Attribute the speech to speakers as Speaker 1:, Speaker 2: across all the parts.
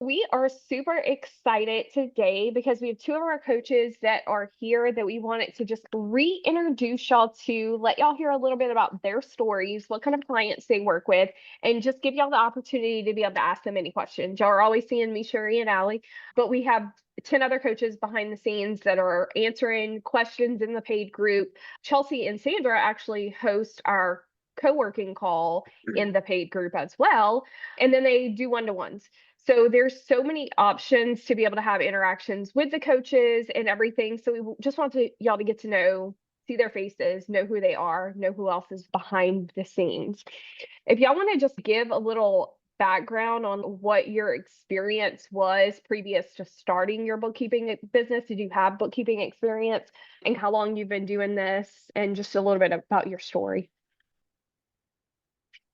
Speaker 1: We are super excited today because we have two of our coaches that are here that we wanted to just reintroduce y'all to, let y'all hear a little bit about their stories, what kind of clients they work with, and just give y'all the opportunity to be able to ask them any questions. Y'all are always seeing me, Sherry, and Allie, but we have 10 other coaches behind the scenes that are answering questions in the paid group. Chelsea and Sandra actually host our co-working call in the paid group as well. And then they do one-to-ones. So there's so many options to be able to have interactions with the coaches and everything. So we just want y'all to get to know, see their faces, know who they are, know who else is behind the scenes. If y'all want to just give a little background on what your experience was previous to starting your bookkeeping business. Did you have bookkeeping experience, and how long you've been doing this, and just a little bit about your story?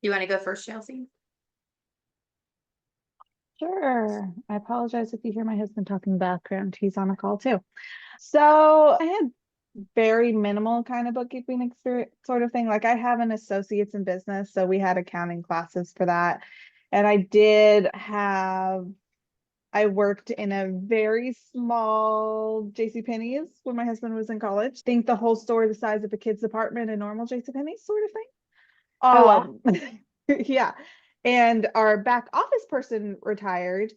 Speaker 2: You want to go first, Chelsea?
Speaker 3: Sure. I apologize if you hear my husband talking in the background. He's on a call too. So I had very minimal kind of bookkeeping experience sort of thing. Like I have an associate's in business, so we had accounting classes for that. And I worked in a very small JCPenney's when my husband was in college. Think the whole store the size of a kid's apartment, a normal JCPenney's sort of thing.
Speaker 1: Oh, wow.
Speaker 3: Yeah. And our back office person retired.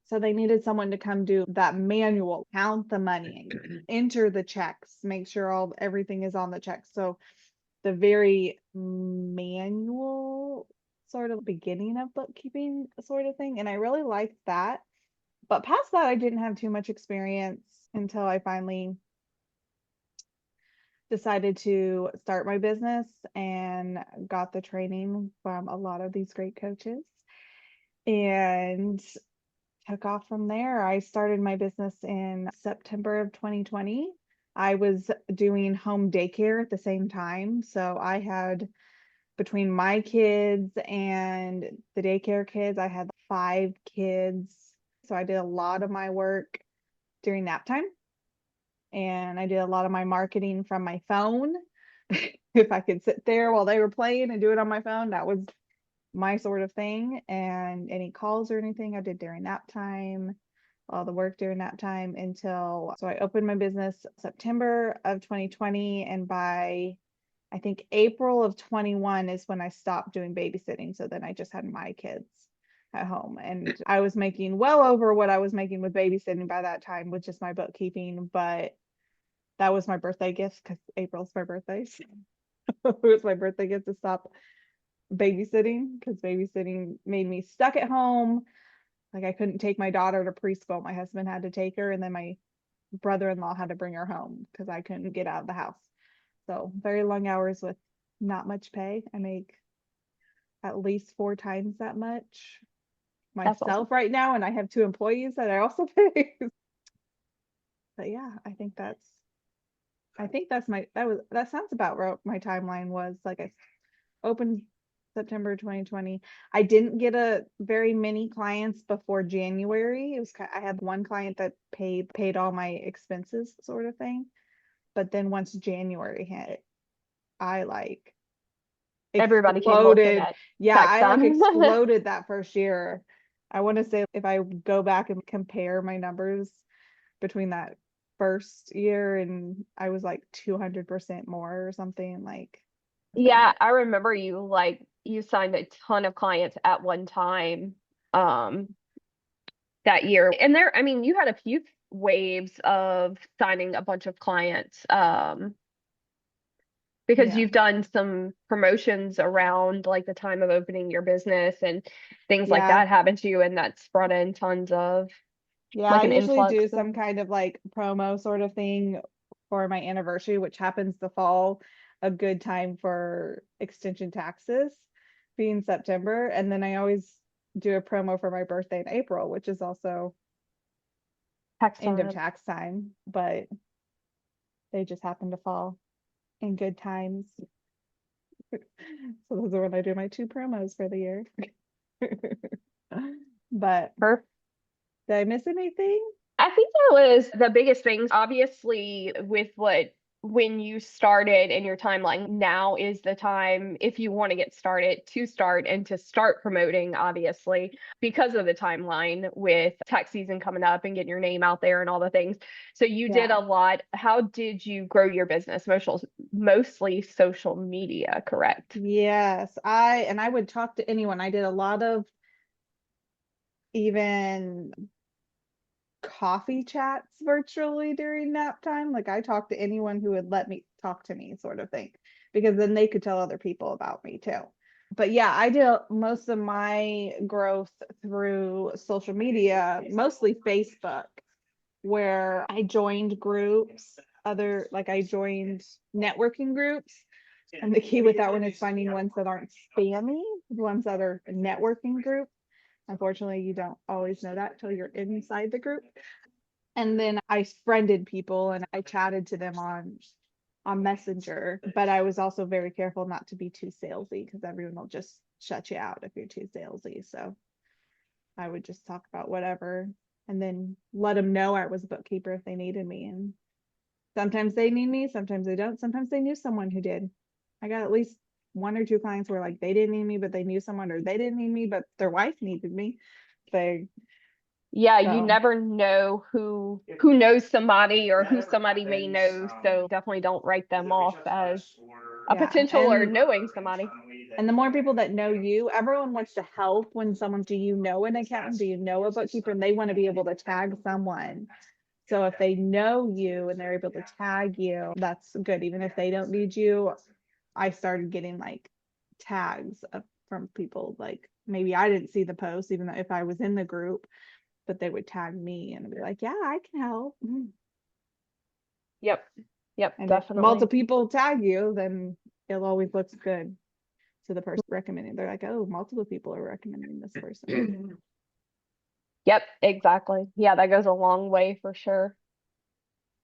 Speaker 3: So they needed someone to come do that manual, count the money, enter the checks, make sure everything is on the checks. So the very manual sort of beginning of bookkeeping sort of thing. And I really liked that. But past that, I didn't have too much experience until I finally decided to start my business and got the training from a lot of these great coaches and took off from there. I started my business in September of 2020. I was doing home daycare at the same time. So I had, between my kids and the daycare kids, I had 5 kids. So I did a lot of my work during nap time. And I did a lot of my marketing from my phone. If I could sit there while they were playing and do it on my phone, that was my sort of thing. And any calls or anything I did during nap time, all the work during nap time so I opened my business September of 2020. And by I think April of 21 is when I stopped doing babysitting. So then I just had my kids at home, and I was making well over what I was making with babysitting by that time with just my bookkeeping. But that was my birthday gift because April's my birthday. So it was my birthday gift to stop babysitting because babysitting made me stuck at home. Like I couldn't take my daughter to preschool. My husband had to take her, and then my brother-in-law had to bring her home because I couldn't get out of the house. So very long hours with not much pay. I make at least 4 times that much
Speaker 1: That's
Speaker 3: myself
Speaker 1: awesome.
Speaker 3: right now, and I have 2 employees that I also pay. But yeah, I think that sounds about what my timeline was. Like I opened September 2020. I didn't get a very many clients before January. I had one client that paid all my expenses sort of thing. But then once January hit, I like
Speaker 1: Everybody came looking
Speaker 3: exploded.
Speaker 1: at
Speaker 3: Yeah,
Speaker 1: tax
Speaker 3: I like
Speaker 1: time.
Speaker 3: exploded that first year. I want to say if I go back and compare my numbers between that first year, and I was like 200% more or something like.
Speaker 1: Yeah, I remember you signed a ton of clients at one time um that year. And I mean, you had a few waves of signing a bunch of clients because
Speaker 3: Yeah.
Speaker 1: you've done some promotions around like the time of opening your business and things like
Speaker 3: Yeah.
Speaker 1: that happen to you, and that's brought in tons of
Speaker 3: Yeah,
Speaker 1: like
Speaker 3: I
Speaker 1: an
Speaker 3: usually
Speaker 1: influx
Speaker 3: do
Speaker 1: of.
Speaker 3: some kind of like promo sort of thing for my anniversary, which happens to fall a good time for extension taxes being September. And then I always do a promo for my birthday in April, which is also
Speaker 1: Tax
Speaker 3: end of
Speaker 1: time.
Speaker 3: tax time, but they just happen to fall in good times. So those are when I do my 2 promos for the year. But
Speaker 1: Perfect.
Speaker 3: did I miss anything?
Speaker 1: I think that was the biggest things, obviously, with what when you started in your timeline, now is the time if you want to get started to start and to start promoting, obviously, because of the timeline with tax season coming up and getting your name out there and all the things. So you did
Speaker 3: Yeah.
Speaker 1: a lot. How did you grow your business? Mostly social media, correct?
Speaker 3: Yes. I would talk to anyone. I did a lot of even coffee chats virtually during nap time. Like I talked to anyone who would let me talk to me, sort of thing, because then they could tell other people about me too. But yeah, I did most of my growth through social media, mostly Facebook, where I joined groups, I joined networking groups. And the key with that one is finding ones that aren't spammy, ones that are networking groups. Unfortunately, you don't always know that till you're inside the group. And then I friended people and I chatted to them on Messenger, but I was also very careful not to be too salesy because everyone will just shut you out if you're too salesy. So I would just talk about whatever and then let them know I was a bookkeeper if they needed me. And sometimes they need me, sometimes they don't. Sometimes they knew someone who did. I got at least one or two clients where like they didn't need me, but they knew someone, or they didn't need me, but their wife needed me. They
Speaker 1: Yeah, you
Speaker 3: so
Speaker 1: never know who knows somebody or who somebody may know, so definitely don't write them off as a
Speaker 3: yeah.
Speaker 1: potential or knowing somebody.
Speaker 3: And the more people that know you, everyone wants to help when someone, do you know an accountant? Do you know a bookkeeper? And they want to be able to tag someone. So if they know you and they're able to tag you, that's good. Even if they don't need you, I started getting like tags from people. Like maybe I didn't see the post, even though if I was in the group, but they would tag me and be like, yeah, I can help.
Speaker 1: Yep. Yep,
Speaker 3: And if
Speaker 1: definitely.
Speaker 3: multiple people tag you, then it always looks good to the person recommending. They're like, oh, multiple people are recommending this person.
Speaker 1: Yep, exactly. Yeah, that goes a long way for sure.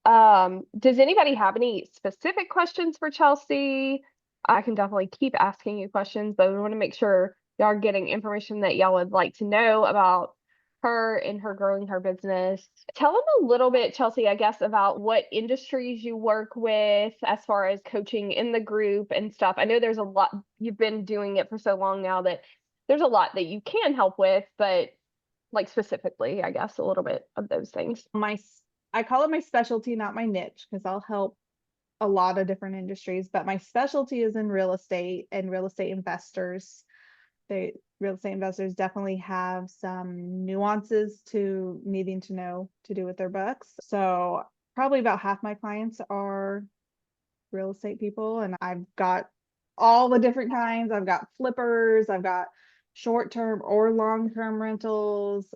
Speaker 1: Does anybody have any specific questions for Chelsea? I can definitely keep asking you questions, but we want to make sure y'all are getting information that y'all would like to know about her and her growing her business. Tell them a little bit, Chelsea, I guess, about what industries you work with as far as coaching in the group and stuff. I know there's a lot, you've been doing it for so long now that there's a lot that you can help with, but like specifically, I guess, a little bit of those things.
Speaker 3: I call it my specialty, not my niche, because I'll help a lot of different industries, but my specialty is in real estate and real estate investors. Real estate investors definitely have some nuances to needing to know to do with their books. So probably about half my clients are real estate people, and I've got all the different kinds. I've got flippers, I've got short-term or long-term rentals.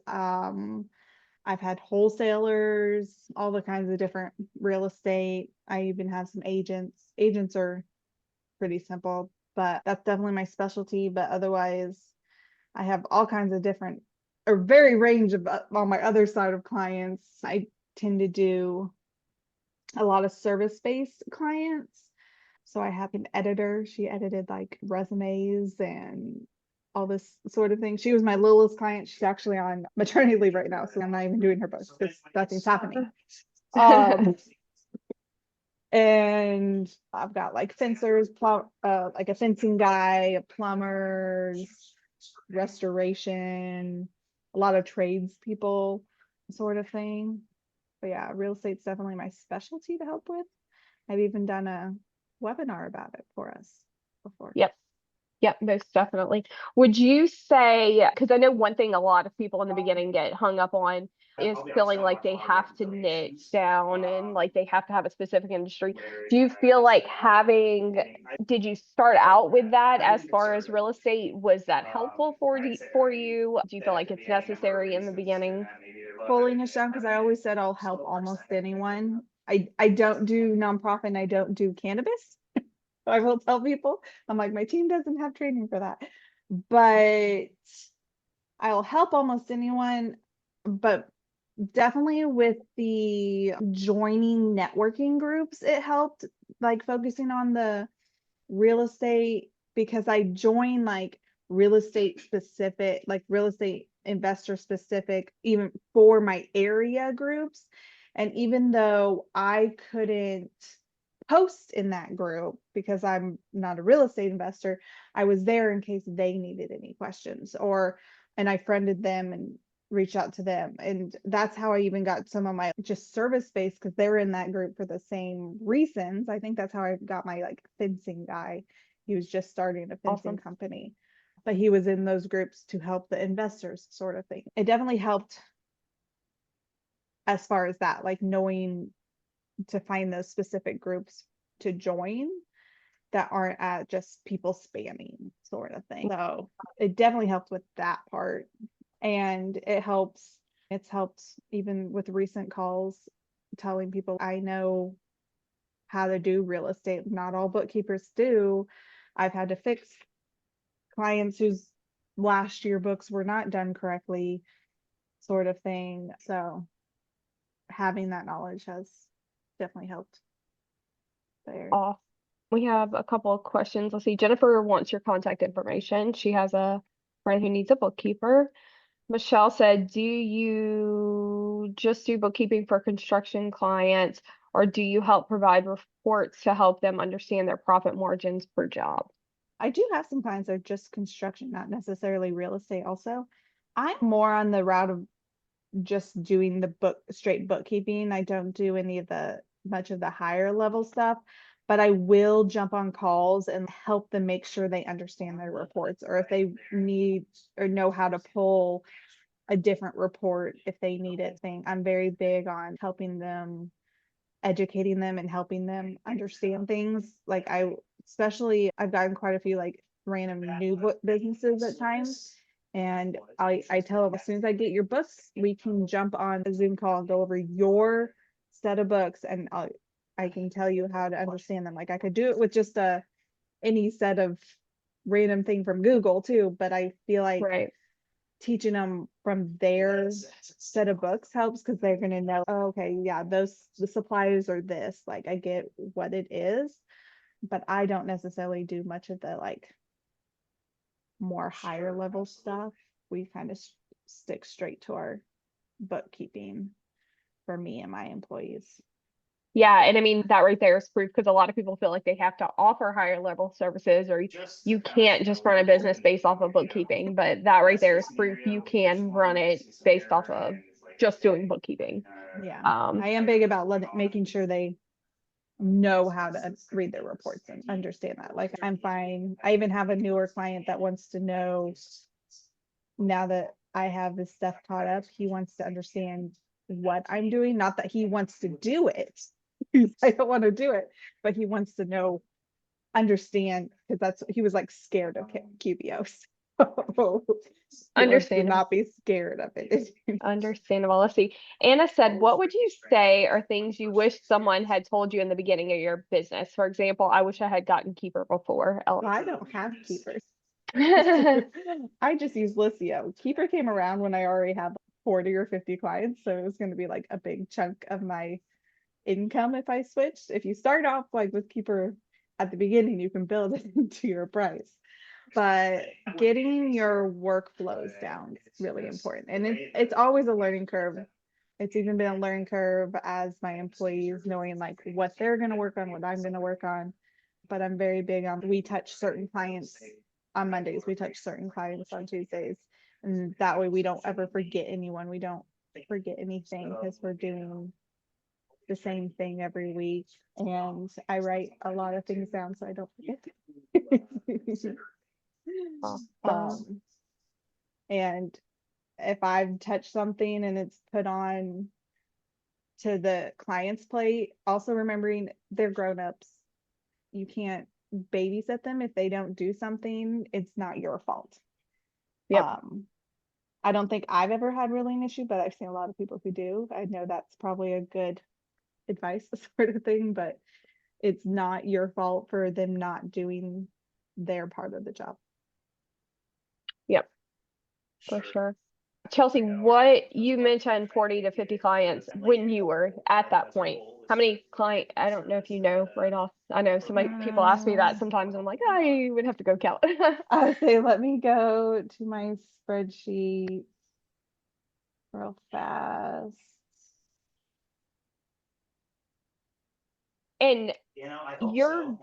Speaker 3: I've had wholesalers, all the kinds of different real estate. I even have some agents. Agents are pretty simple, but that's definitely my specialty. But otherwise, I have all kinds of different or very range of on my other side of clients. I tend to do a lot of service-based clients. So I have an editor. She edited like resumes and all this sort of thing. She was my littlest client. She's actually on maternity leave right now, so I'm not even doing her books because nothing's happening. Um, and I've got like fencers, like a fencing guy, plumbers, restoration, a lot of tradespeople sort of thing. But yeah, real estate's definitely my specialty to help with. I've even done a webinar about it for us before.
Speaker 1: Yep. Yep, most definitely. Would you say, because I know one thing a lot of people in the beginning get hung up on is feeling like they have to niche down and like they have to have a specific industry. Do you feel like did you start out with that as far as real estate? Was that helpful for you? Do you feel like it's necessary in the beginning?
Speaker 3: Fully niche down because I always said I'll help almost anyone. I don't do nonprofit and I don't do cannabis. I will tell people. I'm like, my team doesn't have training for that. But I'll help almost anyone, but definitely with the joining networking groups, it helped, like focusing on the real estate, because I joined like real estate specific, like real estate investor specific, even for my area groups. And even though I couldn't post in that group because I'm not a real estate investor. I was there in case they needed any questions, and I friended them and reached out to them. And that's how I even got some of my just service space, because they were in that group for the same reasons. I think that's how I got my like fencing guy. He was just starting a fencing
Speaker 1: Awesome.
Speaker 3: company, but he was in those groups to help the investors, sort of thing. It definitely helped as far as that, like knowing to find those specific groups to join that aren't at just people spamming, sort of thing. So it definitely helped with that part. And it's helped even with recent calls, telling people I know how to do real estate. Not all bookkeepers do. I've had to fix clients whose last year books were not done correctly, sort of thing. So having that knowledge has definitely helped there.
Speaker 1: Off. We have a couple of questions. Let's see. Jennifer wants your contact information. She has a friend who needs a bookkeeper. Michelle said, do you just do bookkeeping for construction clients, or do you help provide reports to help them understand their profit margins per job?
Speaker 3: I do have some clients that are just construction, not necessarily real estate also. I'm more on the route of just doing the straight bookkeeping. I don't do any of the much of the higher level stuff, but I will jump on calls and help them make sure they understand their reports, or if they need or know how to pull a different report if they need it. I'm very big on helping them, educating them and helping them understand things. Like especially I've gotten quite a few like random new book businesses at times. And I tell them, as soon as I get your books, we can jump on a Zoom call and go over your set of books, and I can tell you how to understand them. Like I could do it with just any set of random thing from Google too, but I feel like
Speaker 1: Right.
Speaker 3: teaching them from their set of books helps, because they're going to know, oh, okay, yeah, the suppliers are this, like I get what it is, but I don't necessarily do much of the like more higher level stuff. We kind of stick straight to our bookkeeping for me and my employees.
Speaker 1: Yeah, and I mean that right there is proof, because a lot of people feel like they have to offer higher level services, or you can't just run a business based off of bookkeeping. But that right there is proof you can run it based off of just doing bookkeeping.
Speaker 3: Yeah,
Speaker 1: Um,
Speaker 3: I am big about making sure they know how to read their reports and understand that. Like I'm fine. I even have a newer client that wants to know, now that I have this stuff caught up, he wants to understand what I'm doing. Not that he wants to do it. I don't want to do it, but he wants to know, understand, because he was like scared of QBOs. So he wants to
Speaker 1: Understandable.
Speaker 3: not be scared of it.
Speaker 1: Understandable. Let's see. Anna said, what would you say are things you wish someone had told you in the beginning of your business? For example, I wish I had gotten Keeper before.
Speaker 3: I don't have keepers. I just use Lisio. Keeper came around when I already had 40 or 50 clients, so it was going to be like a big chunk of my income if I switched. If you start off like with Keeper at the beginning, you can build it into your price. But getting your workflows down is really important. And it's always a learning curve. It's even been a learning curve as my employees knowing like what they're going to work on, what I'm going to work on. But I'm very big on, we touch certain clients on Mondays, we touch certain clients on Tuesdays. And that way we don't ever forget anyone. We don't forget anything, because we're doing the same thing every week. And I write a lot of things down so I don't forget.
Speaker 1: Awesome.
Speaker 3: um, and if I've touched something and it's put on to the client's plate, also remembering they're grown-ups. You can't babysit them. If they don't do something, it's not your fault.
Speaker 1: Yep.
Speaker 3: Um, I don't think I've ever had really an issue, but I've seen a lot of people who do. I know that's probably a good advice sort of thing, but it's not your fault for them not doing their part of the job.
Speaker 1: Yep. For sure. Chelsea, what you mentioned 40 to 50 clients when you were at that point. How many client? I don't know if you know right off. I know some people ask me that
Speaker 3: Um,
Speaker 1: sometimes, and I'm like, I would have to go count.
Speaker 3: I say, let me go to my spreadsheet real fast.
Speaker 1: And your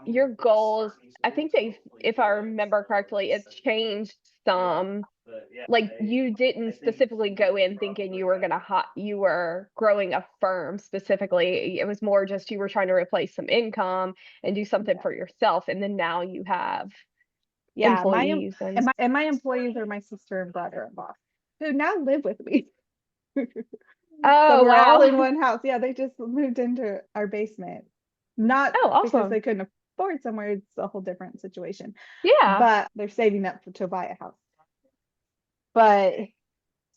Speaker 1: your goals, I think they, if I remember correctly, it's changed some. Like you didn't specifically go in thinking you were gonna you were growing a firm specifically. It was more just you were trying to replace some income and do something
Speaker 3: Yeah.
Speaker 1: for yourself. And then now you have
Speaker 3: Yeah,
Speaker 1: employees and
Speaker 3: my employees are my sister and brother-in-law who now live with me. So
Speaker 1: oh
Speaker 3: we're all
Speaker 1: wow.
Speaker 3: in one house. Yeah, they just moved into our basement. Not
Speaker 1: Oh,
Speaker 3: because they
Speaker 1: awesome.
Speaker 3: couldn't afford somewhere, it's a whole different situation.
Speaker 1: Yeah,
Speaker 3: But they're saving up to buy a house. But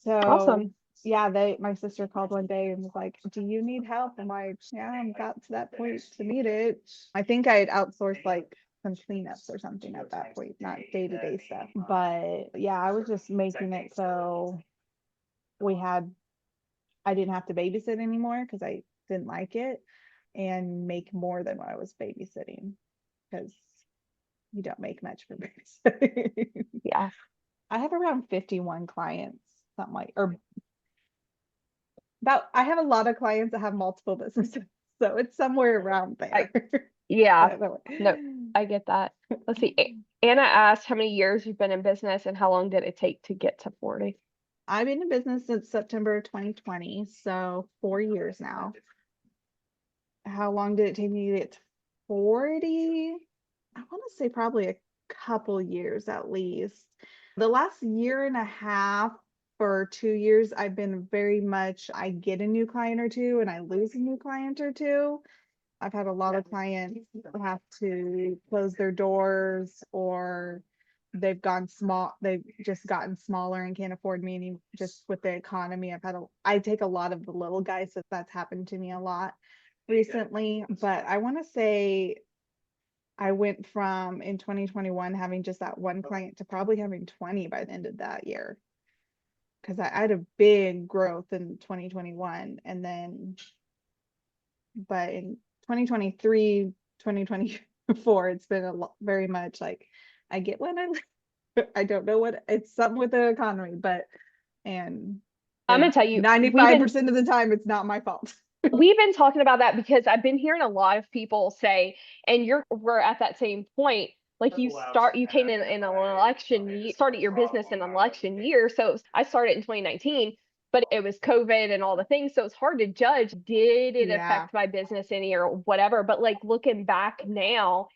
Speaker 3: so
Speaker 1: awesome.
Speaker 3: yeah, they my sister called one day and was like, "Do you need help?" I'm like, "Yeah, I've got to that point to need it." I think I had outsourced like some cleanups or something at that point, not day-to-day stuff. But yeah, I was just making it so we had I didn't have to babysit anymore because I didn't like it and make more than what I was babysitting because you don't make much for babysitting.
Speaker 1: Yeah.
Speaker 3: I have around 51 clients, something like, or about, I have a lot of clients that have multiple businesses. So it's somewhere around
Speaker 1: I
Speaker 3: there.
Speaker 1: yeah.
Speaker 3: By the
Speaker 1: No,
Speaker 3: way.
Speaker 1: I get that. Let's see. Anna asked how many years you've been in business and how long did it take to get to 40?
Speaker 3: I've been in business since September 2020, so 4 years now. How long did it take me to get to 40? I want to say probably a couple years at least. The last year and a half or 2 years, I've been very much, I get a new client or two and I lose a new client or two. I've had a lot of clients have to close their doors or they've just gotten smaller and can't afford me any just with the economy. I take a lot of the little guys, so that's happened to me a lot recently. But I want to say I went from in 2021 having just that one client to probably having 20 by the end of that year. Because I had a big growth in 2021 and then but in 2023, 2024, it's been a lot, very much like I get when I don't know what it's something with the economy, but and
Speaker 1: I'm
Speaker 3: and
Speaker 1: gonna tell you,
Speaker 3: 95% of the time it's not my fault.
Speaker 1: we've been talking about that because I've been hearing a lot of people say, and we're at that same point. Like you came in an election, you started your business in an election year. So I started in 2019, but it was COVID and all the things. So it's hard to judge, did it
Speaker 3: Yeah,
Speaker 1: affect my business any or whatever? But like looking back now,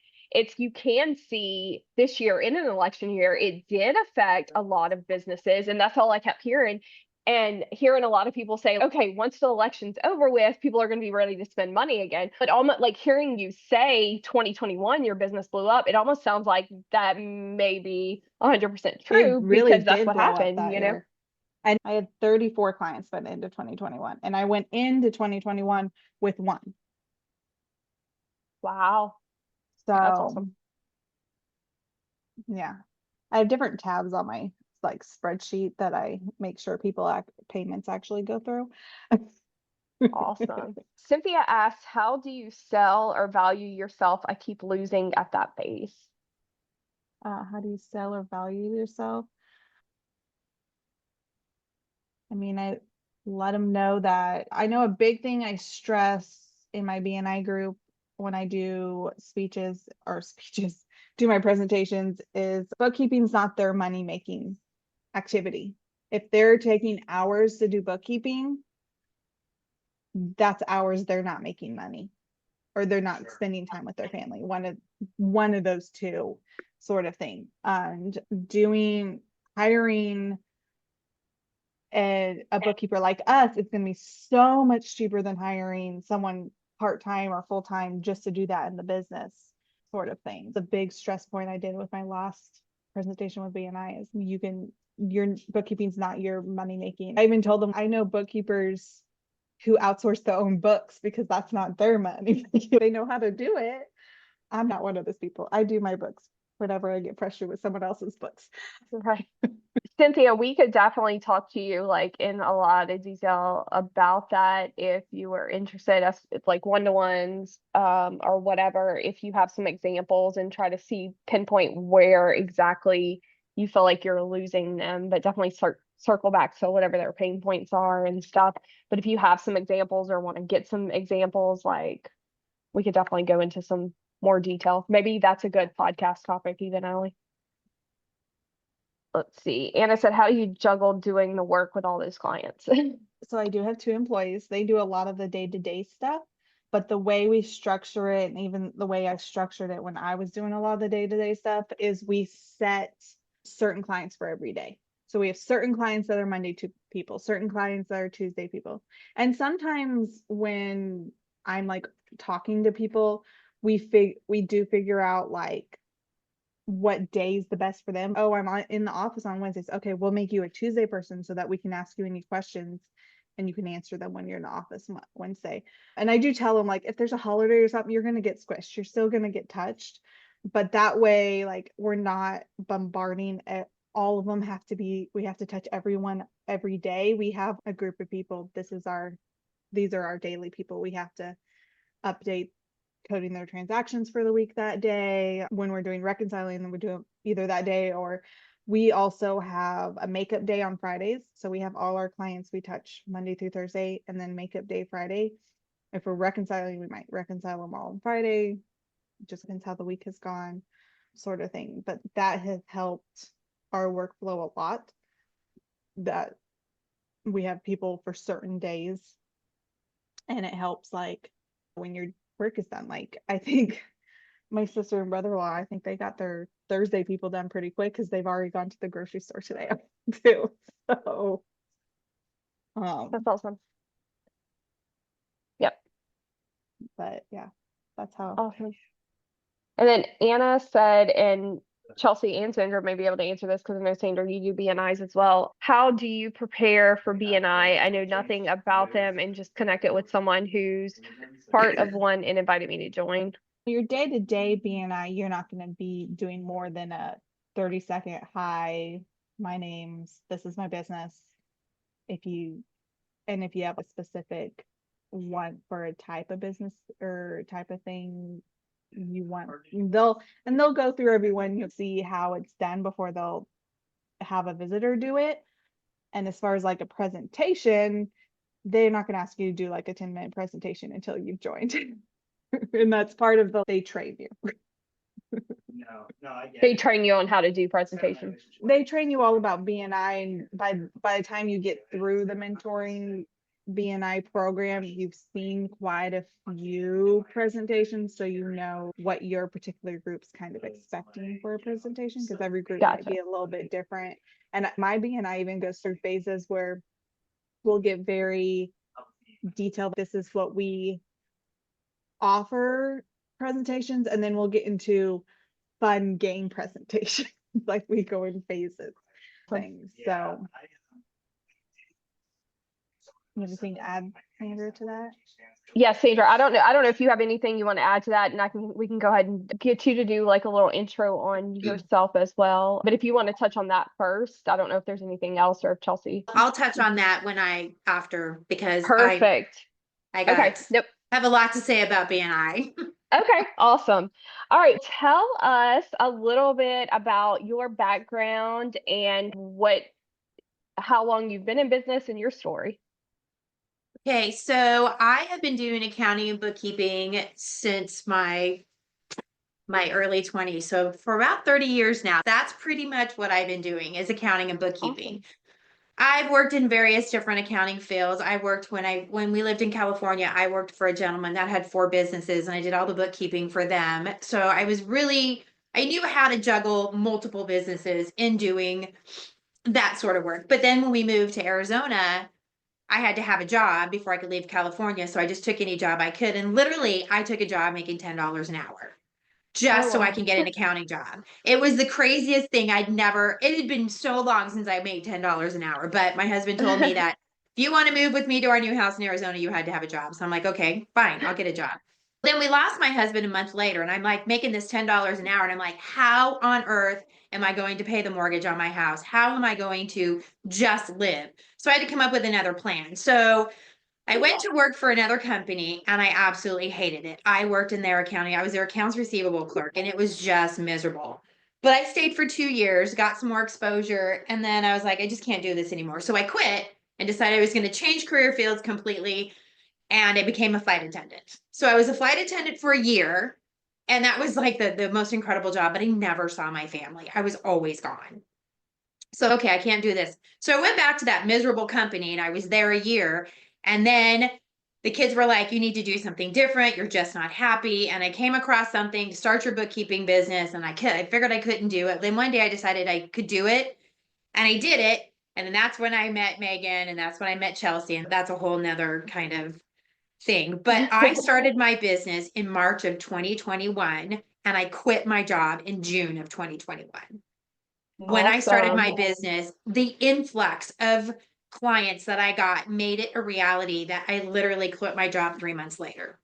Speaker 1: you can see this year in an election year, it did affect a lot of businesses. And that's all I kept hearing and hearing a lot of people say, okay, once the election's over with, people are going to be ready to spend money again. But almost like hearing you say 2021, your business blew up, it almost sounds like that may be 100%
Speaker 3: it
Speaker 1: true
Speaker 3: really
Speaker 1: because that's
Speaker 3: did
Speaker 1: what
Speaker 3: blow up
Speaker 1: happened,
Speaker 3: that
Speaker 1: you know?
Speaker 3: year. And I had 34 clients by the end of 2021, and I went into 2021 with one.
Speaker 1: Wow, that's
Speaker 3: So
Speaker 1: awesome.
Speaker 3: yeah, I have different tabs on my like spreadsheet that I make sure payments actually go through.
Speaker 1: Awesome. Cynthia asks, how do you sell or value yourself? I keep losing at that base.
Speaker 3: How do you sell or value yourself? I mean, I let them know that I know a big thing I stress in my BNI group when I do speeches, do my presentations is bookkeeping is not their money making activity. If they're taking hours to do bookkeeping, that's hours they're not making money or they're not spending time with their family. One of those two sort of thing. And doing hiring a bookkeeper like us, it's going to be so much cheaper than hiring someone part-time or full-time just to do that in the business sort of thing. The big stress point I did with my last presentation with BNI is your bookkeeping's not your money making. I even told them I know bookkeepers who outsource their own books because that's not their money. They know how to do it. I'm not one of those people. I do my books whenever I get frustrated with someone else's books.
Speaker 1: Right. Cynthia, we could definitely talk to you like in a lot of detail about that if you were interested as it's like one-to-ones or whatever, if you have some examples and try to see pinpoint where exactly you feel like you're losing them, but definitely circle back to whatever their pain points are and stuff. But if you have some examples or want to get some examples, like we could definitely go into some more detail. Maybe that's a good podcast topic, even, Allie. Let's see. Anna said, how do you juggle doing the work with all those clients?
Speaker 3: So I do have 2 employees. They do a lot of the day-to-day stuff, but the way we structure it, and even the way I structured it when I was doing a lot of the day-to-day stuff, is we set certain clients for every day. So we have certain clients that are Monday to people, certain clients that are Tuesday people. And sometimes when I'm like talking to people, we do figure out like what day's the best for them. Oh, I'm in the office on Wednesdays. Okay, we'll make you a Tuesday person so that we can ask you any questions and you can answer them when you're in the office Wednesday. And I do tell them, like, if there's a holiday or something, you're going to get squished. You're still going to get touched. But that way, like, we're not bombarding it. All of them we have to touch everyone every day. We have a group of people. These are our daily people. We have to update coding their transactions for the week that day. When we're doing reconciling, then we do either that day, or we also have a makeup day on Fridays. So we have all our clients we touch Monday through Thursday, and then makeup day Friday. If we're reconciling, we might reconcile them all on Friday. Just depends how the week has gone, sort of thing. But that has helped our workflow a lot, that we have people for certain days, and it helps like when your work is done. Like, I think my sister and brother-in-law, I think they got their Thursday people done pretty quick because they've already gone to the grocery store today too. So
Speaker 1: That's awesome. Yep.
Speaker 3: but yeah, that's how.
Speaker 1: Awesome. And then Anna said, and Chelsea and Sandra may be able to answer this because I know Sandra, you do BNIs as well. How do you prepare for BNI? I know nothing about them and just connect it with someone who's part of one and invited me to join.
Speaker 3: Your day-to-day BNI, you're not going to be doing more than a 30-second, hi, this is my business. If you have a specific one for a type of business or type of thing you want, they'll go through everyone. You'll see how it's done before they'll have a visitor do it. And as far as like a presentation, they're not going to ask you to do like a 10-minute presentation until you've joined. And that's part of they train you.
Speaker 2: No, I get
Speaker 1: They
Speaker 2: it.
Speaker 1: train you on how to do presentations.
Speaker 3: They train you all about BNI, and by the time you get through the mentoring BNI program, you've seen quite a few presentations, so you know what your particular group's kind of expecting for a presentation, because every group might
Speaker 1: Gotcha.
Speaker 3: be a little bit different. And my BNI even goes through phases where we'll get very detailed. This is what we offer presentations, and then we'll get into fun game presentations. Like, we go in phases things. So you have anything to add, Sandra, to that?
Speaker 1: Yes, Sandra, I don't know if you have anything you want to add to that, and we can go ahead and get you to do like a little intro on yourself as well. But if you want to touch on that first, I don't know if there's anything else, or if Chelsea.
Speaker 4: I'll touch on that after, because
Speaker 1: Perfect.
Speaker 4: I
Speaker 1: Okay. Nope.
Speaker 4: have a lot to say about BNI.
Speaker 1: Okay, awesome. All right, tell us a little bit about your background and how long you've been in business and your story.
Speaker 4: Okay, so I have been doing accounting and bookkeeping since my early 20s. So for about 30 years now, that's pretty much what I've been doing, is accounting and bookkeeping.
Speaker 1: Awesome.
Speaker 4: I've worked in various different accounting fields. I worked when we lived in California, I worked for a gentleman that had 4 businesses, and I did all the bookkeeping for them. So I knew how to juggle multiple businesses in doing that sort of work. But then when we moved to Arizona, I had to have a job before I could leave California. So I just took any job I could. And literally, I took a job making $10 an hour just so I can get an accounting job. It was the craziest thing. It had been so long since I made $10 an hour. But my husband told me that if you want to move with me to our new house in Arizona, you had to have a job. So I'm like, okay, fine, I'll get a job. Then we lost my husband a month later, and I'm like making this $10 an hour. And I'm like, how on earth am I going to pay the mortgage on my house? How am I going to just live? So I had to come up with another plan. So I went to work for another company, and I absolutely hated it. I worked in their accounting. I was their accounts receivable clerk, and it was just miserable. But I stayed for 2 years, got some more exposure, and then I was like, I just can't do this anymore. So I quit and decided I was going to change career fields completely, and I became a flight attendant. So I was a flight attendant for a year, and that was like the most incredible job, but I never saw my family. I was always gone. So, okay, I can't do this. So I went back to that miserable company and I was there a year. And then the kids were like, you need to do something different. You're just not happy. And I came across something to start your bookkeeping business. And I figured I couldn't do it. Then one day I decided I could do it and I did it. And then that's when I met Megan and that's when I met Chelsea. And that's a whole nother kind of thing. But I started my business in March of 2021 and I quit my job in June of 2021. When I started my
Speaker 1: Awesome.
Speaker 4: business, the influx of clients that I got made it a reality that I literally quit my job 3 months later.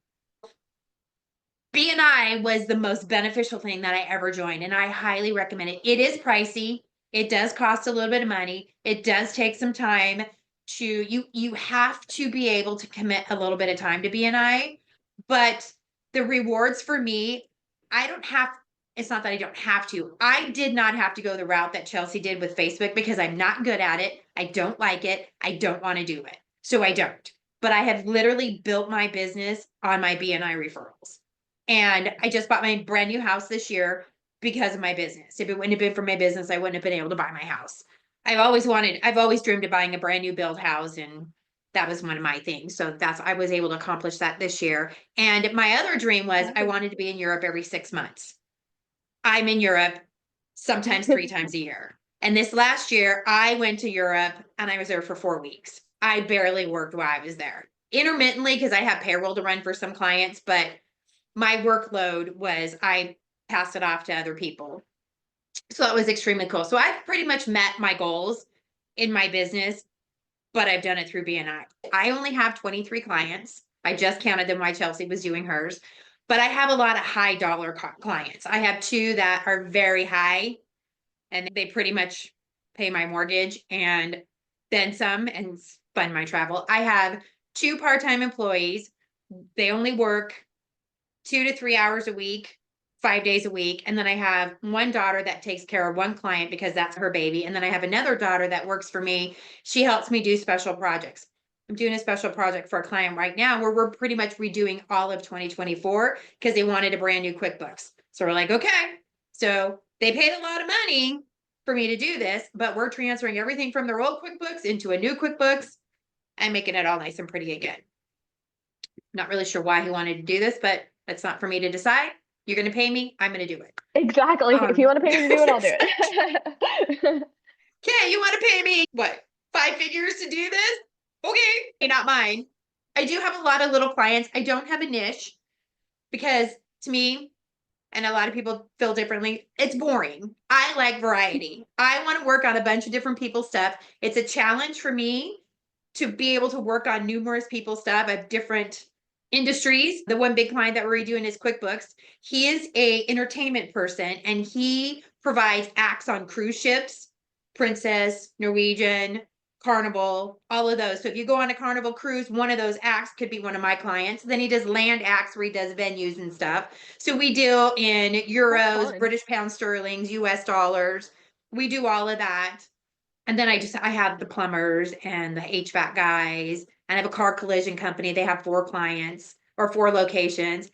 Speaker 4: BNI was the most beneficial thing that I ever joined, and I highly recommend it. It is pricey. It does cost a little bit of money. It does take some time to you have to be able to commit a little bit of time to BNI, but the rewards for me, I don't have it's not that I don't have to. I did not have to go the route that Chelsea did with Facebook because I'm not good at it. I don't like it. I don't want to do it. So I don't. But I have literally built my business on my BNI referrals. And I just bought my brand new house this year because of my business. If it wouldn't have been for my business, I wouldn't have been able to buy my house. I've always dreamed of buying a brand new build house, and that was one of my things. So I was able to accomplish that this year. And my other dream was I wanted to be in Europe every 6 months. I'm in Europe sometimes 3 times a year. And this last year, I went to Europe and I was there for 4 weeks. I barely worked while I was there. Intermittently, because I have payroll to run for some clients, but my workload was I passed it off to other people. So it was extremely cool. So I've pretty much met my goals in my business, but I've done it through BNI. I only have 23 clients. I just counted them while Chelsea was doing hers, but I have a lot of high dollar clients. I have two that are very high and they pretty much pay my mortgage and then some and fund my travel. I have two part-time employees. They only work 2 to 3 hours a week, 5 days a week. And then I have one daughter that takes care of one client because that's her baby. And then I have another daughter that works for me. She helps me do special projects. I'm doing a special project for a client right now where we're pretty much redoing all of 2024 because they wanted a brand new QuickBooks. So we're like, okay. So they paid a lot of money for me to do this, but we're transferring everything from their old QuickBooks into a new QuickBooks and making it all nice and pretty again. Not really sure why he wanted to do this, but that's not for me to decide. You're going to pay me. I'm going to do it.
Speaker 1: Exactly. If you want to pay me to do it, I'll do it.
Speaker 4: Okay, you want to pay me what? 5 figures to do this? Okay, not mine. I do have a lot of little clients. I don't have a niche because to me, and a lot of people feel differently, it's boring. I like variety. I want to work on a bunch of different people's stuff. It's a challenge for me to be able to work on numerous people's stuff of different industries. The one big client that we're redoing is QuickBooks. He is a entertainment person and he provides acts on cruise ships, Princess, Norwegian, Carnival, all of those. So if you go on a Carnival cruise, one of those acts could be one of my clients. Then he does land acts where he does venues and stuff. So we deal in euros,
Speaker 1: fun.
Speaker 4: British pounds, sterlings, US dollars. We do all of that. And then I have the plumbers and the HVAC guys, and I have a car collision company. They have 4 clients or 4 locations.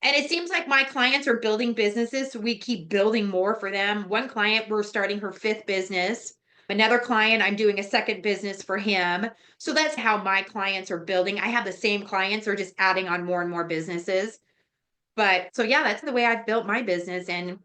Speaker 4: And it seems like my clients are building businesses, so we keep building more for them. One client, we're starting her 5th business. Another client, I'm doing a 2nd business for him. So that's how my clients are building. I have the same clients, they're just adding on more and more businesses. But so yeah, that's the way I've built my business. And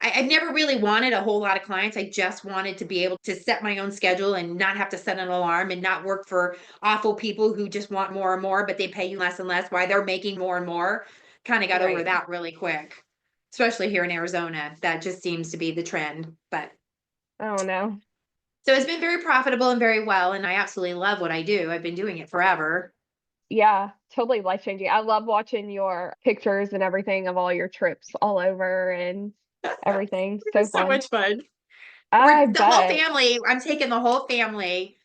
Speaker 4: I've never really wanted a whole lot of clients. I just wanted to be able to set my own schedule and not have to set an alarm and not work for awful people who just want more and more, but they pay you less and less while they're making more and more. Kind of got over
Speaker 1: Right.
Speaker 4: that really quick, especially here in Arizona. That just seems to be the trend. But
Speaker 1: Oh no.
Speaker 4: so it's been very profitable and very well. And I absolutely love what I do. I've been doing it forever.
Speaker 1: Yeah, totally life changing. I love watching your pictures and everything of all your trips all over and everything. So
Speaker 4: It's so
Speaker 1: fun.
Speaker 4: much fun.
Speaker 1: I
Speaker 4: We're the whole
Speaker 1: bet.
Speaker 4: family. I'm taking the whole family,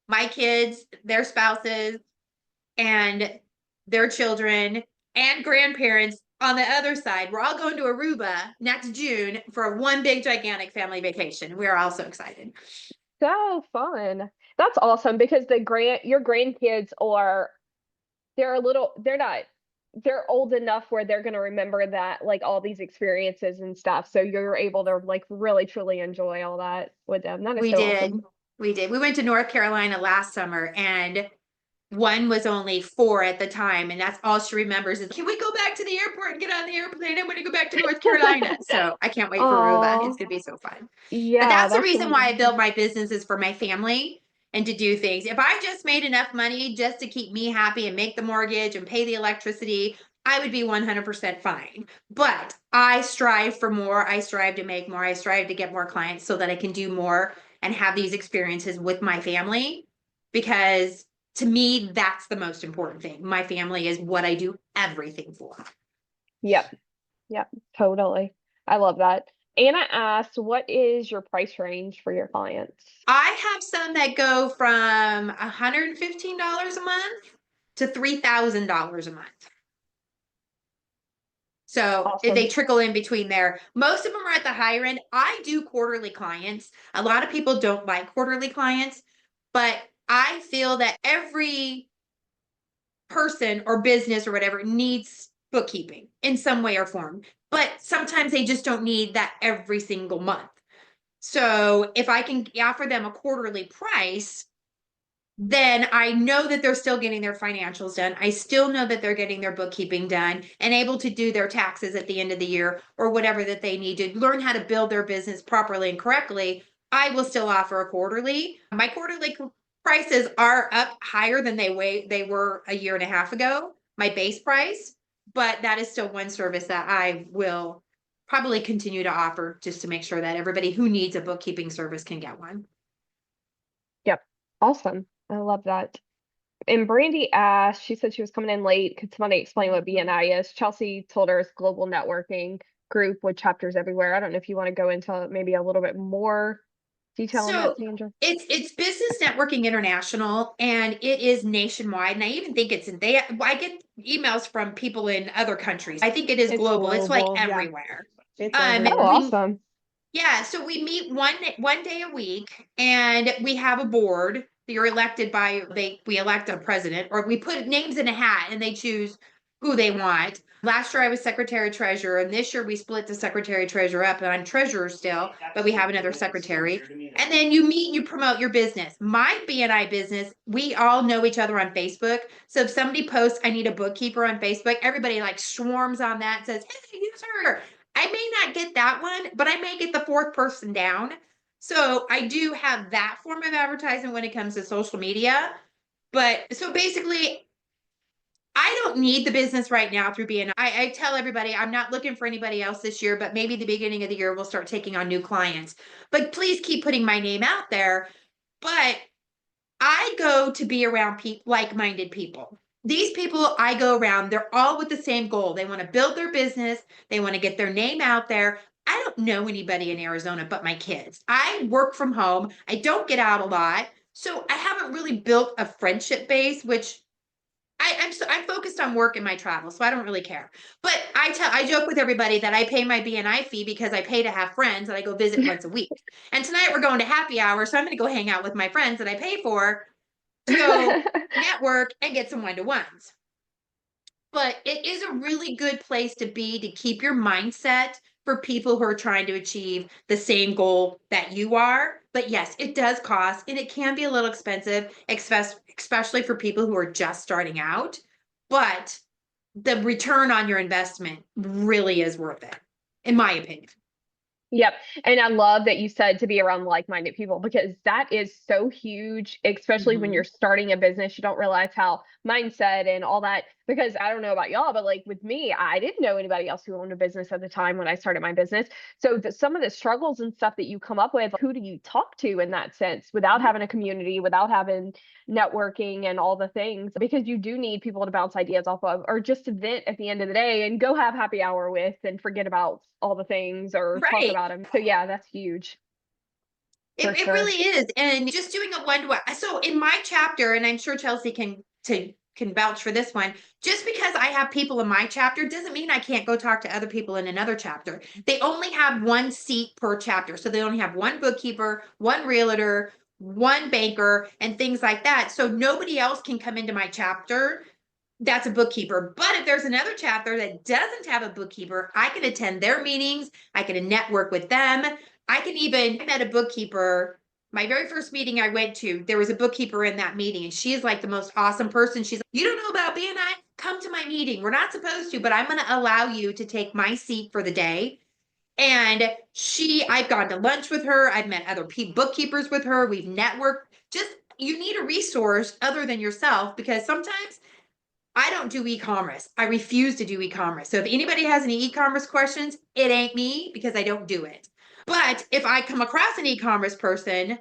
Speaker 4: my kids, their spouses, and their children and grandparents on the other side, we're all going to Aruba next June for one big gigantic family vacation. We're all so excited.
Speaker 1: So fun. That's awesome because your grandkids are they're old enough where they're going to remember that, like, all these experiences and stuff. So you're able to like really truly enjoy all that with them. That is
Speaker 4: We
Speaker 1: so
Speaker 4: did.
Speaker 1: awesome.
Speaker 4: We did. We went to North Carolina last summer, and one was only 4 at the time, and that's all she remembers is, can we go back to the airport and get on the airplane? I want to go back to North Carolina. So I can't wait for Aruba. It's
Speaker 1: Oh,
Speaker 4: gonna be so fun. But
Speaker 1: yeah,
Speaker 4: that's the
Speaker 1: that's
Speaker 4: reason
Speaker 1: gonna
Speaker 4: why I
Speaker 1: be
Speaker 4: built my business, is for my family and to do things. If I just made enough money just to keep me happy and make the mortgage and pay the electricity, I would be 100% fine. But I strive for more. I strive to make more. I strive to get more clients so that I can do more and have these experiences with my family, because to me, that's the most important thing. My family is what I do everything for.
Speaker 1: Yep. Yep, totally. I love that. Anna asked, what is your price range for your clients?
Speaker 4: I have some that go from $115 a month to $3,000 a month. So if they
Speaker 1: Awesome.
Speaker 4: trickle in between there, most of them are at the higher end. I do quarterly clients. A lot of people don't like quarterly clients, but I feel that every person or business or whatever needs bookkeeping in some way or form, but sometimes they just don't need that every single month. So if I can offer them a quarterly price, then I know that they're still getting their financials done. I still know that they're getting their bookkeeping done and able to do their taxes at the end of the year or whatever that they need to learn how to build their business properly and correctly. I will still offer a quarterly. My quarterly prices are up higher than they were a year and a half ago, my base price, but that is still one service that I will probably continue to offer, just to make sure that everybody who needs a bookkeeping service can get one.
Speaker 1: Yep. Awesome. I love that. And Brandy asked, she said she was coming in late. Could somebody explain what BNI is? Chelsea told her it's global networking group with chapters everywhere. I don't know if you want to go into maybe a little bit more detail on
Speaker 4: So
Speaker 1: that, Sandra.
Speaker 4: it's Business Networking International, and it is nationwide. And I even think I get emails from people in other countries. I think it is
Speaker 3: It's
Speaker 4: global. It's like
Speaker 3: global. Yeah,
Speaker 4: everywhere.
Speaker 3: it's
Speaker 1: Oh,
Speaker 3: everywhere.
Speaker 4: We
Speaker 1: awesome.
Speaker 4: Yeah, so we meet one day a week, and we have a board. You're elected by we elect a president, or we put names in a hat and they choose who they want. Last year I was secretary treasurer, and this year we split the secretary treasurer up, and I'm treasurer still, but we have another secretary. And then you meet and you promote your business. My BNI business, we all know each other on Facebook. So if somebody posts, I need a bookkeeper on Facebook, everybody like swarms on that and says, hey, use her. I may not get that one, but I may get the 4th person down. So I do have that form of advertising when it comes to social media. But so basically, I don't need the business right now through BNI. I tell everybody I'm not looking for anybody else this year, but maybe the beginning of the year we'll start taking on new clients. But please keep putting my name out there. But I go to be around like-minded people. These people I go around, they're all with the same goal. They want to build their business. They want to get their name out there. I don't know anybody in Arizona but my kids. I work from home. I don't get out a lot. So I haven't really built a friendship base, which I'm focused on work and my travel, so I don't really care. But I joke with everybody that I pay my BNI fee because I pay to have friends that I go visit once a week. And tonight we're going to happy hour, so I'm going to go hang out with my friends that I pay for to go network and get some one-to-ones. But it is a really good place to be, to keep your mindset for people who are trying to achieve the same goal that you are. But yes, it does cost, and it can be a little expensive, especially for people who are just starting out. But the return on your investment really is worth it, in my opinion.
Speaker 1: Yep. And I love that you said to be around like-minded people, because that is so huge, especially when you're starting a business. You don't realize how mindset and all that, because I don't know about y'all, but like with me, I didn't know anybody else who owned a business at the time when I started my business. So some of the struggles and stuff that you come up with, who do you talk to in that sense without having a community, without having networking and all the things? Because you do need people to bounce ideas off of, or just to vent at the end of the day and go have happy hour with and forget about all the things or talk
Speaker 4: Right.
Speaker 1: about them. So yeah, that's huge.
Speaker 4: It really is. And just doing a one-to-one. So in my chapter, and I'm sure Chelsea can can vouch for this one. Just because I have people in my chapter doesn't mean I can't go talk to other people in another chapter. They only have one seat per chapter. So they only have one bookkeeper, one realtor, one banker, and things like that. So nobody else can come into my chapter that's a bookkeeper. But if there's another chapter that doesn't have a bookkeeper, I can attend their meetings. I can network with them. I can even met a bookkeeper. My very first meeting I went to, there was a bookkeeper in that meeting, and she is like the most awesome person. She's like, you don't know about BNI? Come to my meeting. We're not supposed to, but I'm going to allow you to take my seat for the day. And I've gone to lunch with her. I've met other bookkeepers with her. We've networked. Just, you need a resource other than yourself, because sometimes I don't do e-commerce. I refuse to do e-commerce. So if anybody has any e-commerce questions, it ain't me, because I don't do it. But if I come across an e-commerce person,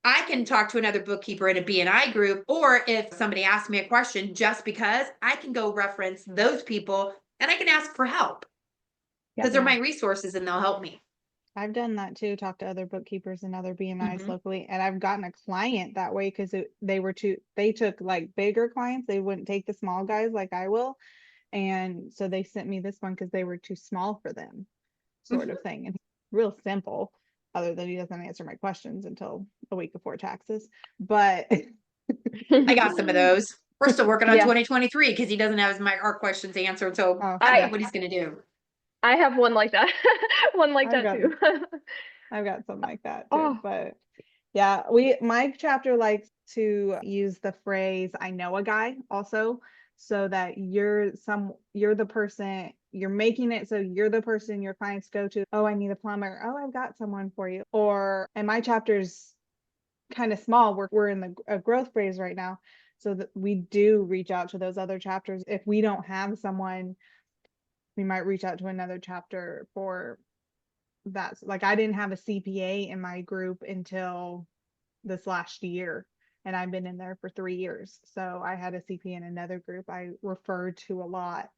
Speaker 4: I can talk to another bookkeeper in a BNI group, or if somebody asks me a question, just because I can go reference those people and I can ask for help, because they're
Speaker 3: Yeah.
Speaker 4: my resources and they'll help me.
Speaker 3: I've done that too, talk to other bookkeepers and other BNIs
Speaker 4: Mhm.
Speaker 3: locally, and I've gotten a client that way because they took like bigger clients. They wouldn't take the small guys like I will. And so they sent me this one because they were too small for them, sort of thing. And real simple, other than he doesn't answer my questions until a week before taxes. But
Speaker 4: I got some of those. We're still working on
Speaker 1: Yeah.
Speaker 4: 2023 because he doesn't have our questions answered. So
Speaker 3: Oh,
Speaker 4: I don't
Speaker 1: I-
Speaker 4: know what he's going to do.
Speaker 1: I have one like that. One like
Speaker 3: I've
Speaker 1: that
Speaker 3: got
Speaker 1: too.
Speaker 3: I've got something like that too.
Speaker 1: Oh.
Speaker 3: But yeah, my chapter likes to use the phrase "I know a guy" also, so that you're the person, you're making it so you're the person your clients go to. Oh, I need a plumber. Oh, I've got someone for you. Or, and my chapter's kind of small. We're in a growth phase right now, so that we do reach out to those other chapters. If we don't have someone, we might reach out to another chapter for that. Like, I didn't have a CPA in my group until this last year, and I've been in there for 3 years. So I had a CPA in another group I referred to a lot,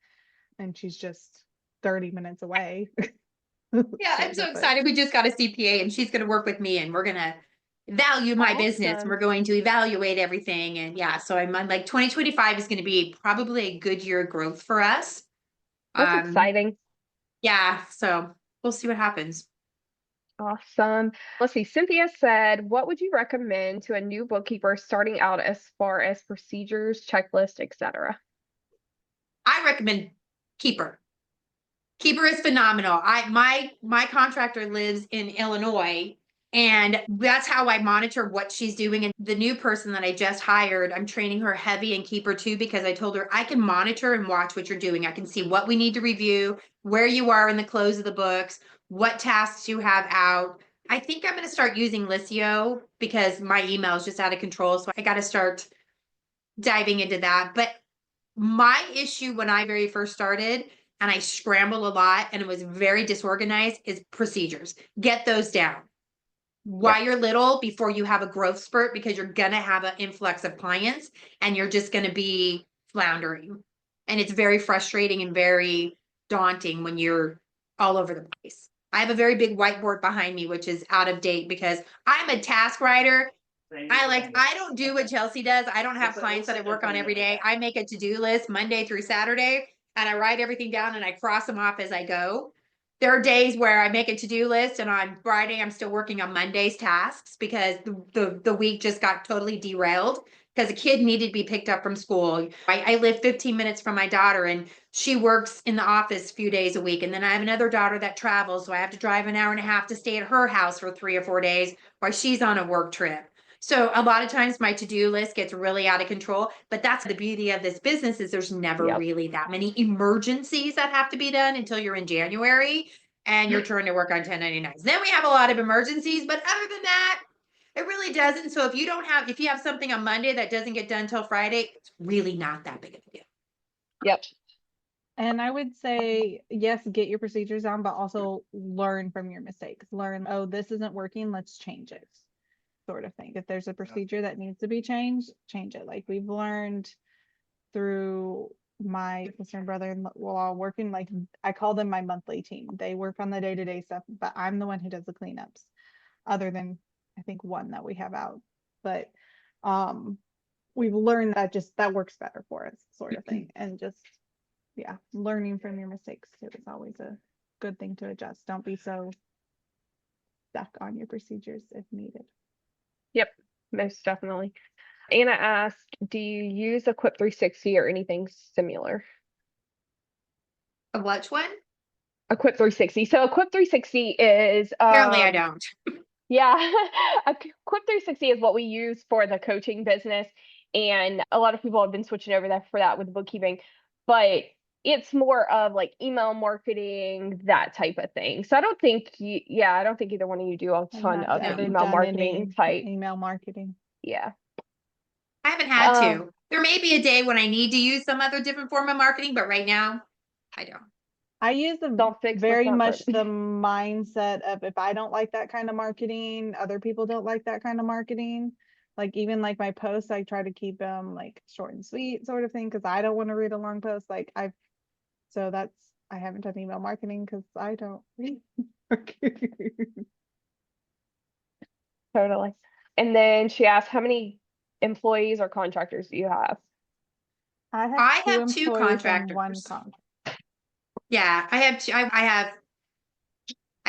Speaker 3: and she's just 30 minutes away.
Speaker 4: Yeah, I'm so excited. We just got a CPA and she's going to work with me, and we're going to value my business, and
Speaker 1: Awesome.
Speaker 4: we're going to evaluate everything. And yeah, so I'm like 2025 is going to be probably a good year of growth for us.
Speaker 1: That's exciting.
Speaker 4: Yeah, so we'll see what happens.
Speaker 1: Awesome. Let's see. Cynthia said, what would you recommend to a new bookkeeper starting out as far as procedures, checklist, etc.?
Speaker 4: I recommend Keeper. Keeper is phenomenal. My contractor lives in Illinois, and that's how I monitor what she's doing. And the new person that I just hired, I'm training her heavy in Keeper too, because I told her I can monitor and watch what you're doing. I can see what we need to review, where you are in the close of the books, what tasks you have out. I think I'm going to start using Lisio because my email is just out of control. So I got to start diving into that. But my issue when I very first started, and I scrambled a lot and it was very disorganized, is procedures. Get those down while you're little before you have a growth spurt, because you're going to have an influx of clients and you're just going to be floundering. And it's very frustrating and very daunting when you're all over the place. I have a very big whiteboard behind me, which is out of date because I'm a task writer. I don't do what Chelsea does. I don't have clients that I work on every day. I make a to-do list Monday through Saturday, and I write everything down and I cross them off as I go. There are days where I make a to-do list and on Friday I'm still working on Monday's tasks because the week just got totally derailed because a kid needed to be picked up from school. I live 15 minutes from my daughter, and she works in the office a few days a week. And then I have another daughter that travels, so I have to drive an hour and a half to stay at her house for 3 or 4 days while she's on a work trip. So a lot of times my to-do list gets really out of control, but that's the beauty of this business, is there's never
Speaker 1: Yep.
Speaker 4: really that many emergencies that have to be done until you're in January and you're trying to work on 1099s. Then we have a lot of emergencies, but other than that, it really doesn't. So if you have something on Monday that doesn't get done till Friday, it's really not that big of a deal.
Speaker 1: Yep.
Speaker 3: And I would say, yes, get your procedures down, but also learn from your mistakes. Learn, oh, this isn't working, let's change it, sort of thing. If there's a procedure that needs to be changed, change it. Like we've learned through my sister and brother-in-law working, like I call them my monthly team. They work on the day-to-day stuff, but I'm the one who does the cleanups, other than I think one that we have out. But we've learned that that works better for us, sort of thing. And just, yeah, learning from your mistakes too is always a good thing to adjust. Don't be so stuck on your procedures if needed.
Speaker 1: Yep, most definitely. Anna asked, do you use a Quip 360 or anything similar?
Speaker 4: A which one?
Speaker 1: A Quip 360. So a Quip 360 is
Speaker 4: Apparently I don't.
Speaker 1: yeah, a Quip 360 is what we use for the coaching business, and a lot of people have been switching over that for that with bookkeeping, but it's more of like email marketing, that type of thing. So I don't think I don't think either one of you do a
Speaker 3: I've
Speaker 1: ton
Speaker 3: not
Speaker 1: of the
Speaker 3: ever
Speaker 1: email
Speaker 3: done
Speaker 1: marketing
Speaker 3: any
Speaker 1: type.
Speaker 3: email marketing.
Speaker 1: Yeah.
Speaker 4: I haven't had
Speaker 1: Uh,
Speaker 4: to. There may be a day when I need to use some other different form of marketing, but right now I don't.
Speaker 3: I use the
Speaker 1: don't fix what's
Speaker 3: very
Speaker 1: not
Speaker 3: much
Speaker 1: broke.
Speaker 3: the mindset of if I don't like that kind of marketing, other people don't like that kind of marketing. Like even like my posts, I try to keep them like short and sweet sort of thing because I don't want to read a long post. So I haven't done email marketing because I don't read marketing.
Speaker 1: Totally. And then she asked, how many employees or contractors do you have?
Speaker 3: I
Speaker 4: I
Speaker 3: have two
Speaker 4: have two
Speaker 3: employees and one
Speaker 4: contractors.
Speaker 3: contract.
Speaker 4: Yeah, I have two. I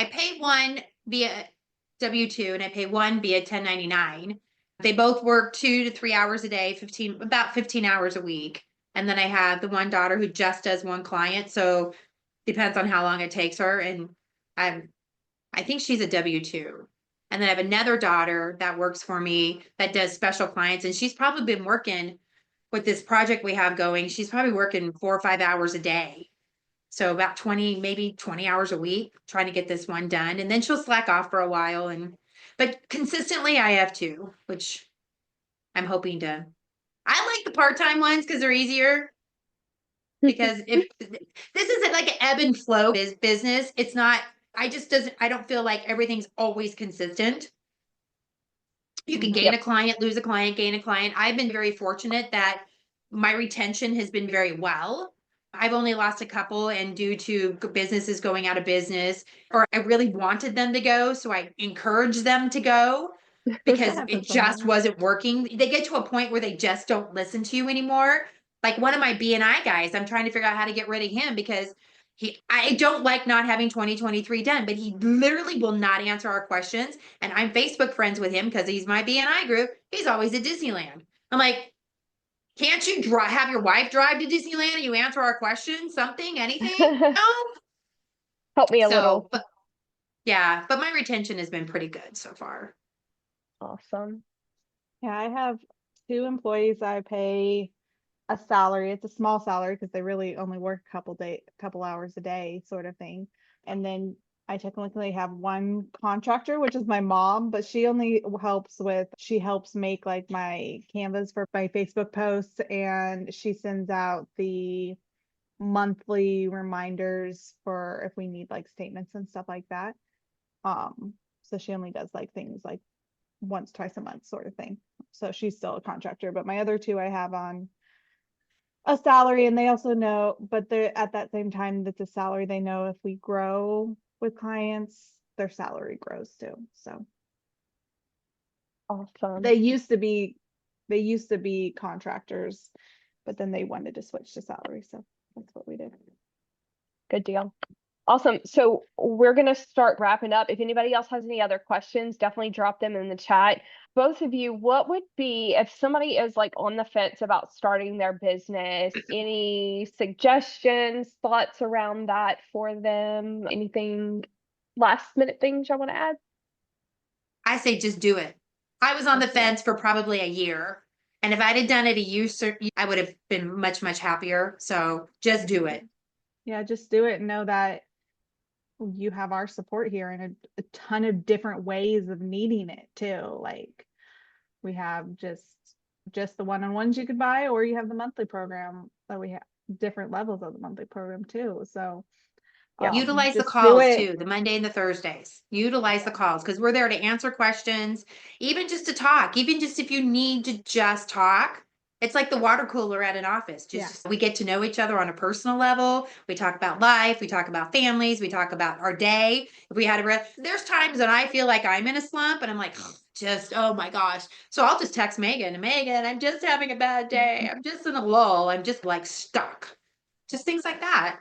Speaker 4: pay one via W-2 and I pay one via 1099. They both work 2 to 3 hours a day, about 15 hours a week. And then I have the one daughter who just does one client. So depends on how long it takes her. And I think she's a W-2. And then I have another daughter that works for me that does special clients. And she's probably been working with this project we have going. She's probably working 4 or 5 hours a day. So about 20, maybe 20 hours a week trying to get this one done. And then she'll slack off for a while. But consistently I have two, which I'm hoping to. I like the part-time ones because they're easier. Because if this isn't like an ebb and flow business, it's not, I don't feel like everything's always consistent. You can gain
Speaker 1: Yep.
Speaker 4: a client, lose a client, gain a client. I've been very fortunate that my retention has been very well. I've only lost a couple and due to businesses going out of business, or I really wanted them to go. So I encouraged them to go because
Speaker 3: That
Speaker 4: it
Speaker 3: happens
Speaker 4: just
Speaker 3: sometimes.
Speaker 4: wasn't working. They get to a point where they just don't listen to you anymore. Like one of my BNI guys, I'm trying to figure out how to get rid of him because I don't like not having 2023 done, but he literally will not answer our questions. And I'm Facebook friends with him because he's my BNI group. He's always at Disneyland. I'm like, can't you have your wife drive to Disneyland and you answer our questions? Something, anything? No.
Speaker 1: Help me a little.
Speaker 4: But yeah, but my retention has been pretty good so far.
Speaker 1: Awesome.
Speaker 3: Yeah, I have two employees I pay a salary. It's a small salary because they really only work a couple hours a day sort of thing. And then I technically have one contractor, which is my mom, but she helps make like my canvas for my Facebook posts and she sends out the monthly reminders for if we need like statements and stuff like that. So she only does like things like once, twice a month sort of thing. So she's still a contractor, but my other two I have on a salary and they also know, but they're at that same time that's a salary, they know if we grow with clients, their salary grows too. So
Speaker 1: Awesome.
Speaker 3: they used to be contractors, but then they wanted to switch to salary. So that's what we did.
Speaker 1: Good deal. Awesome. So we're going to start wrapping up. If anybody else has any other questions, definitely drop them in the chat. Both of you, what would be, if somebody is like on the fence about starting their business, any suggestions, thoughts around that for them? Anything, last minute things y'all want to add?
Speaker 4: I say just do it. I was on the
Speaker 3: That's it.
Speaker 4: fence for probably a year. And if I'd have done it a year, I would have been much, much happier. So just do it.
Speaker 3: Yeah, just do it and know that you have our support here in a ton of different ways of needing it too. Like we have just the one-on-ones you could buy, or you have the monthly program that we have different levels of the monthly program too. So
Speaker 4: Utilize the
Speaker 3: just do
Speaker 4: calls
Speaker 3: it.
Speaker 4: too, the Monday and the Thursdays. Utilize the calls because we're there to answer questions, even just to talk, even just if you need to just talk. It's like the water cooler at an office.
Speaker 3: Yeah.
Speaker 4: We get to know each other on a personal level. We talk about life. We talk about families. We talk about our day. If we had there's times that I feel like I'm in a slump and I'm like, oh my gosh. So I'll just text Megan, I'm just having a bad day. I'm just in a lull. I'm just like stuck. Just things like that.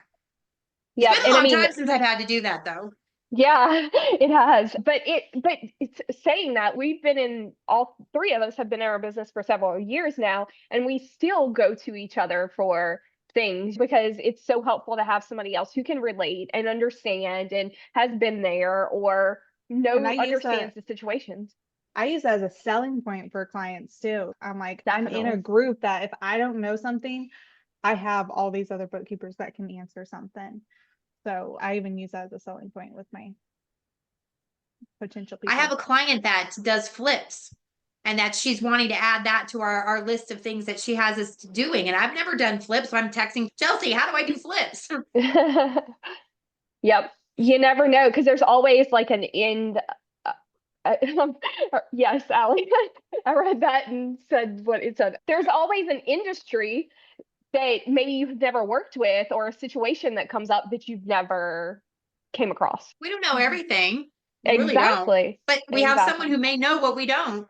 Speaker 1: Yeah,
Speaker 4: It's been a
Speaker 1: and I
Speaker 4: long
Speaker 1: mean,
Speaker 4: time since I've had to do that though.
Speaker 1: yeah, it has. But it's saying that we've been in, all three of us have been in our business for several years now, and we still go to each other for things because it's so helpful to have somebody else who can relate and understand and has been there or
Speaker 3: And I use
Speaker 1: understands
Speaker 3: that.
Speaker 1: the situations.
Speaker 3: I use that as a selling point for clients too. I'm like, I'm in a
Speaker 1: Definitely.
Speaker 3: group that if I don't know something, I have all these other bookkeepers that can answer something. So I even use that as a selling point with my potential
Speaker 4: I
Speaker 3: people.
Speaker 4: have a client that does flips and that she's wanting to add that to our list of things that she has us doing. And I've never done flips. So I'm texting Chelsea, how do I do flips?
Speaker 1: Yep. You never know because there's always like an end. Yes, Allie, I read that and said what it said. There's always an industry that maybe you've never worked with or a situation that comes up that you've never came across.
Speaker 4: We don't know everything. We really don't.
Speaker 1: Exactly.
Speaker 4: But we have someone who may know what we don't.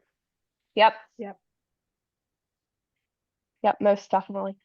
Speaker 1: Yep.
Speaker 3: Yep.
Speaker 1: Yep, most definitely.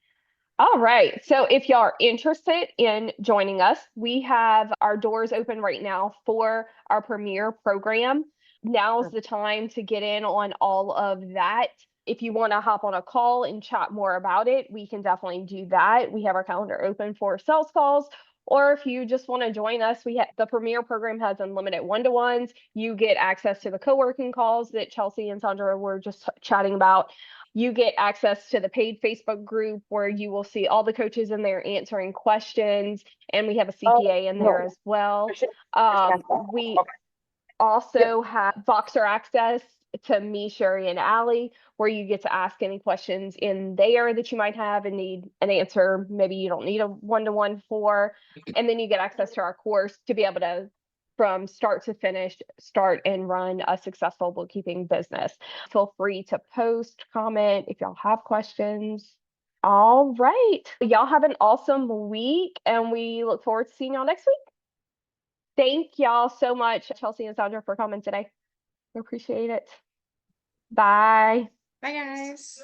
Speaker 1: All right. So if y'all are interested in joining us, we have our doors open right now for our Premier program. Now's the time to get in on all of that. If you want to hop on a call and chat more about it, we can definitely do that. We have our calendar open for sales calls. Or if you just want to join us, the Premier program has unlimited one-to-ones. You get access to the co-working calls that Chelsea and Sandra were just chatting about. You get access to the paid Facebook group where you will see all the coaches in there answering questions, and we have a CPA in there as well. We also have Voxer access to me, Sherry, and Allie, where you get to ask any questions in there that you might have and need an answer. Maybe you don't need a one-to-one for, and then you get access to our course to be able to, from start to finish, start and run a successful bookkeeping business. Feel free to post, comment if y'all have questions. All right. Y'all have an awesome week, and we look forward to seeing y'all next week. Thank y'all so much, Chelsea and Sandra, for coming today. We appreciate it. Bye.
Speaker 4: Bye, guys.